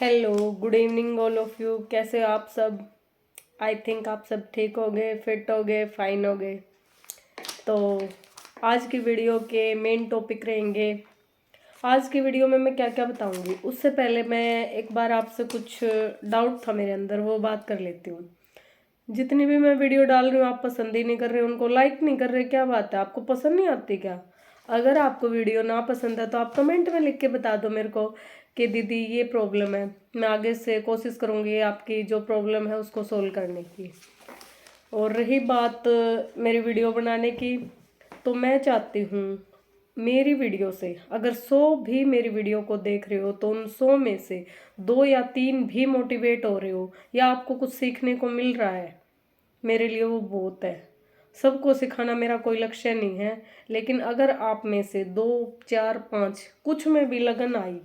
Hello, good evening all of you. कैसे हो आप सब? आई थिंक आप सब ठीक हो गए, फिट हो गए, फाइन हो गए। तो आज की वीडियो के मेन टॉपिक रहेंगे। आज की वीडियो में मैं क्या क्या बताऊंगी, उससे पहले मैं एक बार आपसे कुछ डाउट था मेरे अंदर, वो बात कर लेती हूँ। जितनी भी मैं वीडियो डाल रही हूँ आप पसंद ही नहीं कर रहे, उनको लाइक नहीं कर रहे, क्या बात है? आपको पसंद नहीं आती क्या? अगर आपको वीडियो ना पसंद है तो आप कमेंट में लिख के बता दो मेरे को कि दीदी ये प्रॉब्लम है। मैं आगे से कोशिश करूँगी आपकी जो प्रॉब्लम है उसको सोल्व करने की। और रही बात मेरी वीडियो बनाने की, तो मैं चाहती हूँ मेरी वीडियो से अगर 100 भी मेरी वीडियो को देख रहे हो तो उन 100 में से 2 या 3 भी मोटिवेट हो रहे हो या आपको कुछ सीखने को मिल रहा है, मेरे लिए वो बहुत है। सबको सिखाना मेरा कोई लक्ष्य नहीं है, लेकिन अगर आप में से 2, 4, 5 कुछ में भी लगन आई,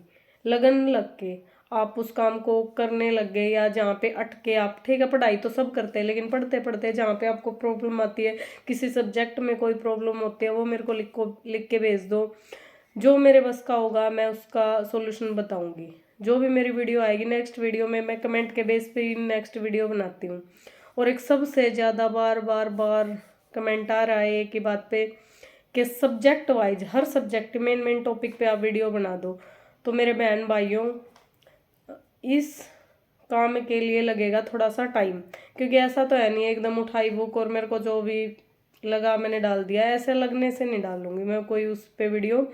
लगन लग के आप उस काम को करने लग गए, या जहाँ पे अटके आप, ठीक है पढ़ाई तो सब करते हैं, लेकिन पढ़ते पढ़ते जहाँ पे आपको प्रॉब्लम आती है, किसी सब्जेक्ट में कोई प्रॉब्लम होती है, वो मेरे को लिख के भेज दो। जो मेरे बस का होगा मैं उसका सॉल्यूशन बताऊंगी। जो भी मेरी वीडियो आएगी नेक्स्ट वीडियो में, मैं कमेंट के बेस पे ही नेक्स्ट वीडियो बनाती हूँ। और एक सबसे ज़्यादा बार बार बार कमेंट आ रहा है एक ही बात पे कि सब्जेक्ट वाइज हर सब्जेक्ट मेन मेन टॉपिक पे आप वीडियो बना दो। तो मेरे बहन भाइयों, इस काम के लिए लगेगा थोड़ा सा टाइम, क्योंकि ऐसा तो है नहीं एकदम उठाई बुक और मेरे को जो भी लगा मैंने डाल दिया। ऐसे लगने से नहीं डालूंगी मैं कोई उस पे वीडियो।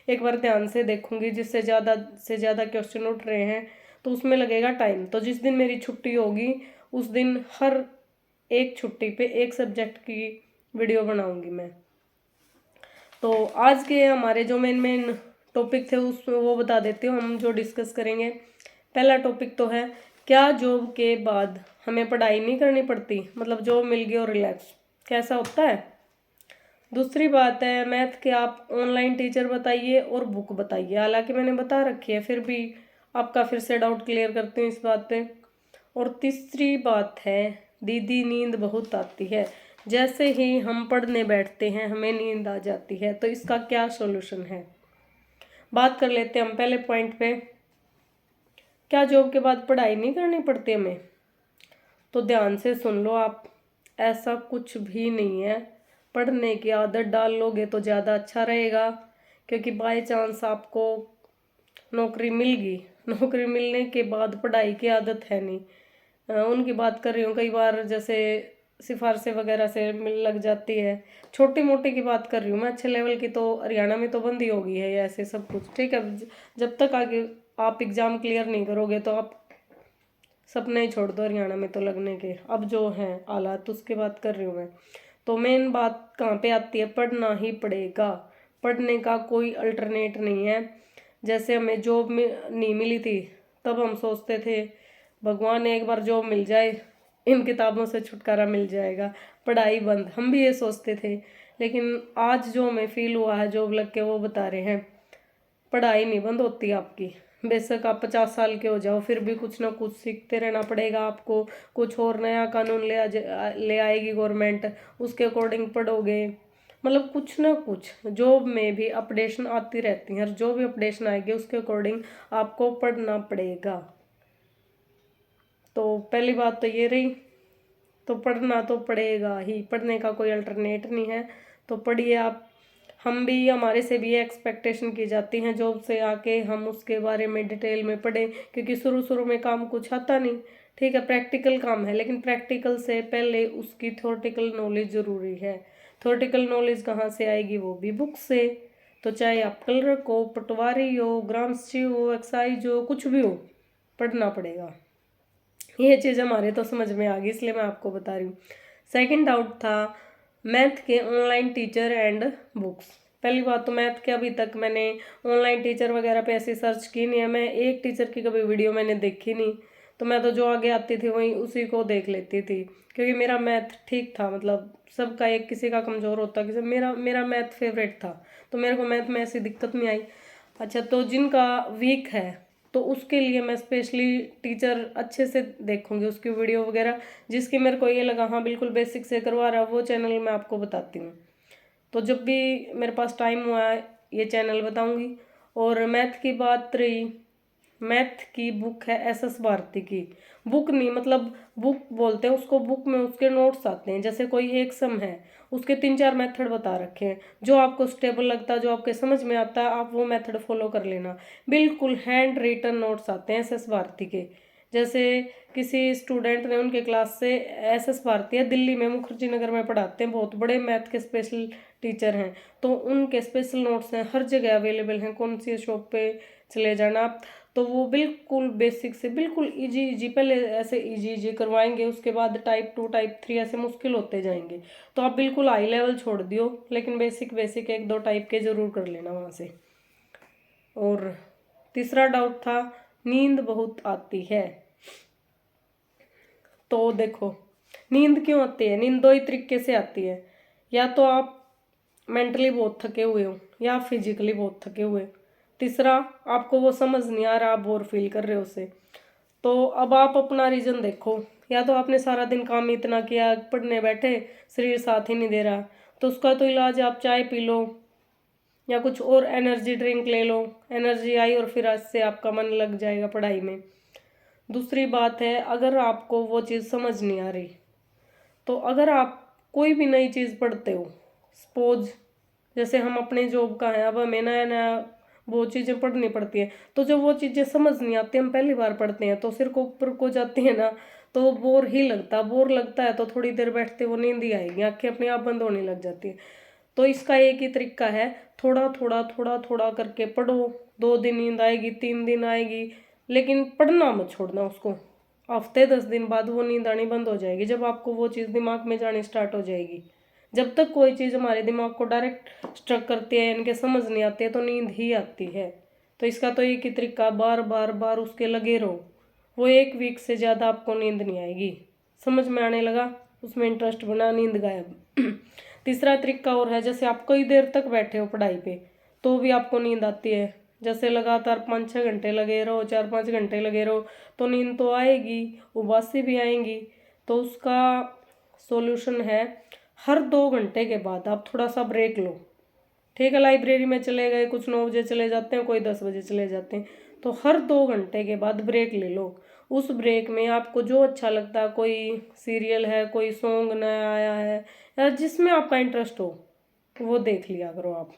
एक बार ध्यान से देखूंगी, जिससे ज़्यादा से ज़्यादा क्वेश्चन उठ रहे हैं तो उसमें लगेगा टाइम। तो जिस दिन मेरी छुट्टी होगी उस दिन हर एक छुट्टी पे एक सब्जेक्ट की वीडियो बनाऊंगी मैं। तो आज के हमारे जो मेन मेन टॉपिक थे उसमें वो बता देती हूँ हम जो डिस्कस करेंगे। पहला टॉपिक तो है, क्या जॉब के बाद हमें पढ़ाई नहीं करनी पड़ती, मतलब जॉब मिल गई और रिलैक्स, कैसा होता है? दूसरी बात है मैथ के आप ऑनलाइन टीचर बताइए और बुक बताइए। हालांकि मैंने बता रखी है, फिर भी आपका फिर से डाउट क्लियर करती हूँ इस बात पे। और तीसरी बात है, दीदी नींद बहुत आती है, जैसे ही हम पढ़ने बैठते हैं हमें नींद आ जाती है, तो इसका क्या सॉल्यूशन है? बात कर लेते हैं हम पहले पॉइंट पे, क्या जॉब के बाद पढ़ाई नहीं करनी पड़ती हमें? तो ध्यान से सुन लो आप, ऐसा कुछ भी नहीं है। पढ़ने की आदत डाल लोगे तो ज़्यादा अच्छा रहेगा, क्योंकि बाय चांस आपको नौकरी मिल गई, नौकरी मिलने के बाद पढ़ाई की आदत है नहीं। उनकी बात कर रही हूँ, कई बार जैसे सिफारिशें वगैरह से मिल लग जाती है, छोटी मोटी की बात कर रही हूँ मैं। अच्छे लेवल की तो हरियाणा में तो बंद ही हो गई है ये ऐसे सब कुछ, ठीक है। जब तक आगे आप एग्ज़ाम क्लियर नहीं करोगे तो आप सपने ही छोड़ दो हरियाणा में तो लगने के। अब जो है हालात उसकी बात कर रही हूँ मैं। तो मेन बात कहाँ पे आती है, पढ़ना ही पड़ेगा, पढ़ने का कोई अल्टरनेट नहीं है। जैसे हमें जॉब में नहीं मिली थी तब हम सोचते थे भगवान एक बार जॉब मिल जाए, इन किताबों से छुटकारा मिल जाएगा, पढ़ाई बंद, हम भी ये सोचते थे। लेकिन आज जो हमें फील हुआ है जॉब लग के, वो बता रहे हैं पढ़ाई नहीं बंद होती आपकी। बेशक आप 50 साल के हो जाओ फिर भी कुछ ना कुछ सीखते रहना पड़ेगा आपको। कुछ और नया कानून ले आएगी गवर्नमेंट, उसके अकॉर्डिंग पढ़ोगे। मतलब कुछ ना कुछ जॉब में भी अपडेशन आती रहती है, जो भी अपडेशन आएगी उसके अकॉर्डिंग आपको पढ़ना पड़ेगा। तो पहली बात तो ये रही, तो पढ़ना तो पड़ेगा ही, पढ़ने का कोई अल्टरनेट नहीं है। तो पढ़िए आप। हम भी, हमारे से भी ये एक्सपेक्टेशन की जाती है जॉब से आके हम उसके बारे में डिटेल में पढ़ें, क्योंकि शुरू शुरू में काम कुछ आता नहीं, ठीक है। प्रैक्टिकल काम है, लेकिन प्रैक्टिकल से पहले उसकी थ्योरेटिकल नॉलेज ज़रूरी है। थ्योरेटिकल नॉलेज कहाँ से आएगी? वो भी बुक से। तो चाहे आप कलर हो, पटवारी हो, ग्रामस्ची हो, एक्साइज हो, कुछ भी हो, पढ़ना पड़ेगा। ये चीज़ हमारे तो समझ में आ गई, इसलिए मैं आपको बता रही हूँ। सेकंड डाउट था मैथ के ऑनलाइन टीचर एंड बुक्स। पहली बात तो मैथ के अभी तक मैंने ऑनलाइन टीचर वगैरह पे ऐसी सर्च की नहीं है, मैं एक टीचर की कभी वीडियो मैंने देखी नहीं। तो मैं तो जो आगे आती थी वहीं उसी को देख लेती थी, क्योंकि मेरा मैथ ठीक था। मतलब सबका एक किसी का कमज़ोर होता, किसी मेरा मेरा मैथ फेवरेट था, तो मेरे को मैथ में ऐसी दिक्कत नहीं आई। अच्छा, तो जिनका वीक है तो उसके लिए मैं स्पेशली टीचर अच्छे से देखूंगी उसकी वीडियो वगैरह, जिसकी मेरे को ये लगा हाँ बिल्कुल बेसिक से करवा रहा है, वो चैनल मैं आपको बताती हूँ। तो जब भी मेरे पास टाइम हुआ है ये चैनल बताऊंगी। और मैथ की बात रही मैथ की बुक है SS भारती की। बुक नहीं, मतलब बुक बोलते हैं उसको, बुक में उसके नोट्स आते हैं। जैसे कोई एक सम है, उसके 3-4 मेथड बता रखे हैं, जो आपको स्टेबल लगता है, जो आपके समझ में आता है, आप वो मेथड फॉलो कर लेना। बिल्कुल हैंड रिटन नोट्स आते हैं SS भारती के। जैसे किसी स्टूडेंट ने उनके क्लास से, SS भारती है दिल्ली में, मुखर्जी नगर में पढ़ाते हैं, बहुत बड़े मैथ के स्पेशल टीचर हैं, तो उनके स्पेशल नोट्स हैं, हर जगह अवेलेबल हैं, कौन सी शॉप पे चले जाना आप। तो वो बिल्कुल बेसिक से बिल्कुल इजी इजी, पहले ऐसे इजी इजी करवाएंगे, उसके बाद टाइप 2 टाइप 3 ऐसे मुश्किल होते जाएंगे। तो आप बिल्कुल हाई लेवल छोड़ दियो, लेकिन बेसिक बेसिक 1-2 टाइप के जरूर कर लेना वहाँ से। और तीसरा डाउट था, नींद बहुत आती है। तो देखो, नींद क्यों आती है? नींद दो ही तरीके से आती है, या तो आप मेंटली बहुत थके हुए हो, या फिजिकली बहुत थके हुए। तीसरा, आपको वो समझ नहीं आ रहा, आप बोर फील कर रहे हो उसे। तो अब आप अपना रीजन देखो, या तो आपने सारा दिन काम इतना किया, पढ़ने बैठे, शरीर साथ ही नहीं दे रहा, तो उसका तो इलाज आप चाय पी लो, या कुछ और एनर्जी ड्रिंक ले लो, एनर्जी आई और फिर आज से आपका मन लग जाएगा पढ़ाई में। दूसरी बात है, अगर आपको वो चीज़ समझ नहीं आ रही, तो अगर आप कोई भी नई चीज़ पढ़ते हो, सपोज जैसे हम अपने जॉब का है, अब हमें नया नया वो चीज़ें पढ़नी पड़ती हैं, तो जब वो चीज़ें समझ नहीं आती, हम पहली बार पढ़ते हैं, तो सिर को ऊपर को जाती है ना, तो बोर लगता है, तो थोड़ी देर बैठते वो नींद ही आएगी, आंखें अपने आप बंद होने लग जाती है। तो इसका एक ही तरीका है, थोड़ा थोड़ा थोड़ा थोड़ा करके पढ़ो। 2 दिन नींद आएगी, 3 दिन आएगी, लेकिन पढ़ना मत छोड़ना उसको। हफ्ते 10 दिन बाद वो नींद आनी बंद हो जाएगी, जब आपको वो चीज़ दिमाग में जानी स्टार्ट हो जाएगी। जब तक कोई चीज़ हमारे दिमाग को डायरेक्ट स्ट्रक करती है, इनके समझ नहीं आती है, तो नींद ही आती है। तो इसका तो एक ही तरीका, बार बार बार उसके लगे रहो, वो 1 वीक से ज़्यादा आपको नींद नहीं आएगी। समझ में आने लगा, उसमें इंटरेस्ट बना, नींद गायब। तीसरा तरीका और है, जैसे आप कई देर तक बैठे हो पढ़ाई पे, तो भी आपको नींद आती है, जैसे लगातार 5-6 घंटे लगे रहो, 4-5 घंटे लगे रहो, तो नींद तो आएगी, उबासी भी आएंगी। तो उसका सॉल्यूशन है, हर 2 घंटे के बाद आप थोड़ा सा ब्रेक लो। ठीक है, लाइब्रेरी में चले गए, कुछ 9 बजे चले जाते हैं, कोई 10 बजे चले जाते हैं, तो हर 2 घंटे के बाद ब्रेक ले लो। उस ब्रेक में आपको जो अच्छा लगता है, कोई सीरियल है, कोई सॉन्ग नया आया है, या जिसमें आपका इंटरेस्ट हो, वो देख लिया करो। आप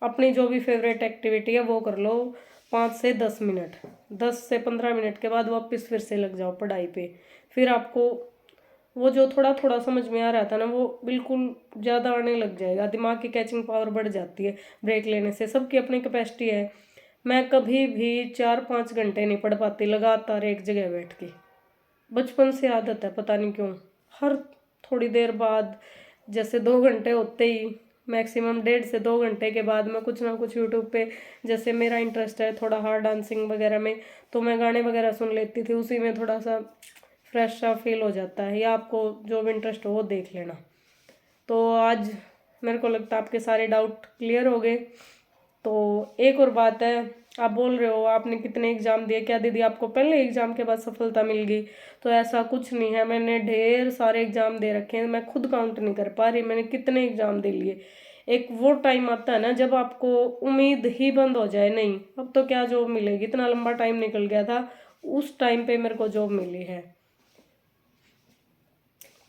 अपनी जो भी फेवरेट एक्टिविटी है वो कर लो, 5 से 10 मिनट, 10 से 15 मिनट के बाद वापस फिर से लग जाओ पढ़ाई पे। फिर आपको वो जो थोड़ा थोड़ा समझ में आ रहा था ना, वो बिल्कुल ज़्यादा आने लग जाएगा, दिमाग की कैचिंग पावर बढ़ जाती है ब्रेक लेने से। सबकी अपनी कैपेसिटी है। मैं कभी भी 4-5 घंटे नहीं पढ़ पाती लगातार एक जगह बैठ के, बचपन से आदत है, पता नहीं क्यों। हर थोड़ी देर बाद, जैसे 2 घंटे होते ही, मैक्सिमम 1.5 से 2 घंटे के बाद मैं कुछ ना कुछ यूट्यूब पे, जैसे मेरा इंटरेस्ट है थोड़ा हार्ड डांसिंग वगैरह में, तो मैं गाने वगैरह सुन लेती थी, उसी में थोड़ा सा फ्रेश सा फील हो जाता है। या आपको जो भी इंटरेस्ट हो वो देख लेना। तो आज मेरे को लगता है आपके सारे डाउट क्लियर हो गए। तो एक और बात है, आप बोल रहे हो आपने कितने एग्जाम दिए, क्या दीदी आपको पहले एग्जाम के बाद सफलता मिल गई? तो ऐसा कुछ नहीं है, मैंने ढेर सारे एग्जाम दे रखे हैं, मैं खुद काउंट नहीं कर पा रही मैंने कितने एग्जाम दे लिए। एक वो टाइम आता है ना, जब आपको उम्मीद ही बंद हो जाए, नहीं अब तो क्या जॉब मिलेगी, इतना लंबा टाइम निकल गया था, उस टाइम पे मेरे को जॉब मिली है।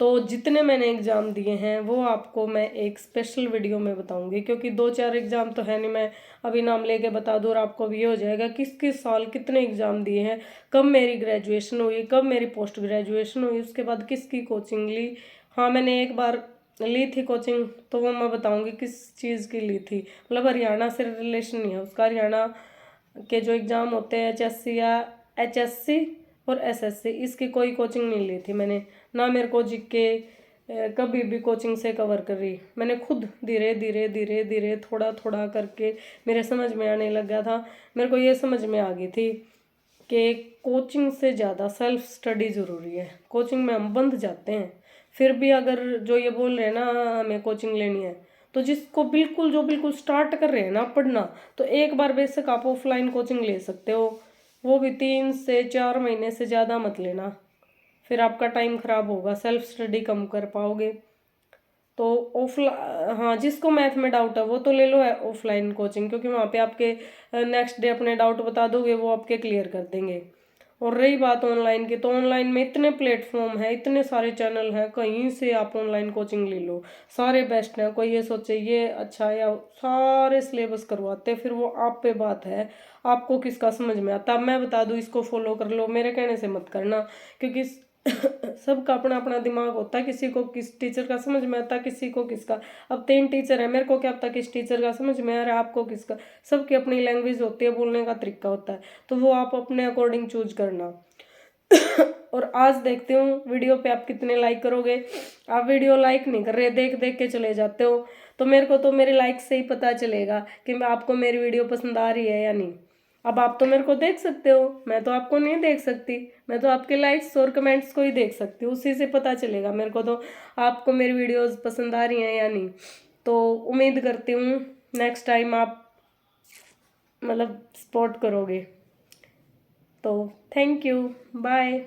तो जितने मैंने एग्ज़ाम दिए हैं वो आपको मैं एक स्पेशल वीडियो में बताऊंगी, क्योंकि 2-4 एग्ज़ाम तो है नहीं, मैं अभी नाम लेके बता दूँ और आपको भी ये हो जाएगा किस किस साल कितने एग्ज़ाम दिए हैं, कब मेरी ग्रेजुएशन हुई, कब मेरी पोस्ट ग्रेजुएशन हुई, उसके बाद किसकी कोचिंग ली। हाँ, मैंने एक बार ली थी कोचिंग, तो वो मैं बताऊँगी किस चीज़ की ली थी, मतलब हरियाणा से रिलेशन नहीं है उसका। हरियाणा के जो एग्ज़ाम होते हैं, HSC या HSC और SSC, इसकी कोई कोचिंग नहीं ली थी मैंने, ना मेरे को जीके कभी भी कोचिंग से कवर कर रही। मैंने खुद धीरे धीरे धीरे धीरे थोड़ा थोड़ा करके मेरे समझ में आने लग गया था। मेरे को ये समझ में आ गई थी कि कोचिंग से ज़्यादा सेल्फ स्टडी ज़रूरी है। कोचिंग में हम बंध जाते हैं, फिर भी अगर जो ये बोल रहे हैं ना हमें कोचिंग लेनी है, तो जिसको बिल्कुल जो बिल्कुल स्टार्ट कर रहे हैं ना पढ़ना, तो एक बार बेशक आप ऑफलाइन कोचिंग ले सकते हो, वो भी 3 से 4 महीने से ज़्यादा मत लेना, फिर आपका टाइम खराब होगा, सेल्फ स्टडी कम कर पाओगे। तो हाँ, जिसको मैथ में डाउट है वो तो ले लो है ऑफलाइन कोचिंग, क्योंकि वहाँ पे आपके नेक्स्ट डे अपने डाउट बता दोगे, वो आपके क्लियर कर देंगे। और रही बात ऑनलाइन की, तो ऑनलाइन में इतने प्लेटफॉर्म है, इतने सारे चैनल हैं, कहीं से आप ऑनलाइन कोचिंग ले लो, सारे बेस्ट हैं। कोई ये सोचे ये अच्छा है, या सारे सिलेबस करवाते, फिर वो आप पे बात है, आपको किसका समझ में आता। मैं बता दूँ इसको फॉलो कर लो, मेरे कहने से मत करना, क्योंकि सबका अपना अपना दिमाग होता है, किसी को किस टीचर का समझ में आता, किसी को किसका। अब 3 टीचर है, मेरे को क्या पता किस टीचर का समझ में आ रहा है, आपको किसका। सबकी अपनी लैंग्वेज होती है, बोलने का तरीका होता है, तो वो आप अपने अकॉर्डिंग चूज करना। और आज देखती हूँ वीडियो पे आप कितने लाइक करोगे। आप वीडियो लाइक नहीं कर रहे, देख देख के चले जाते हो, तो मेरे को तो मेरे लाइक से ही पता चलेगा कि आपको मेरी वीडियो पसंद आ रही है या नहीं। अब आप तो मेरे को देख सकते हो, मैं तो आपको नहीं देख सकती, मैं तो आपके लाइक्स और कमेंट्स को ही देख सकती हूँ, उसी से पता चलेगा मेरे को तो आपको मेरी वीडियोस पसंद आ रही हैं या नहीं। तो उम्मीद करती हूँ नेक्स्ट टाइम आप मतलब सपोर्ट करोगे। तो थैंक यू, बाय।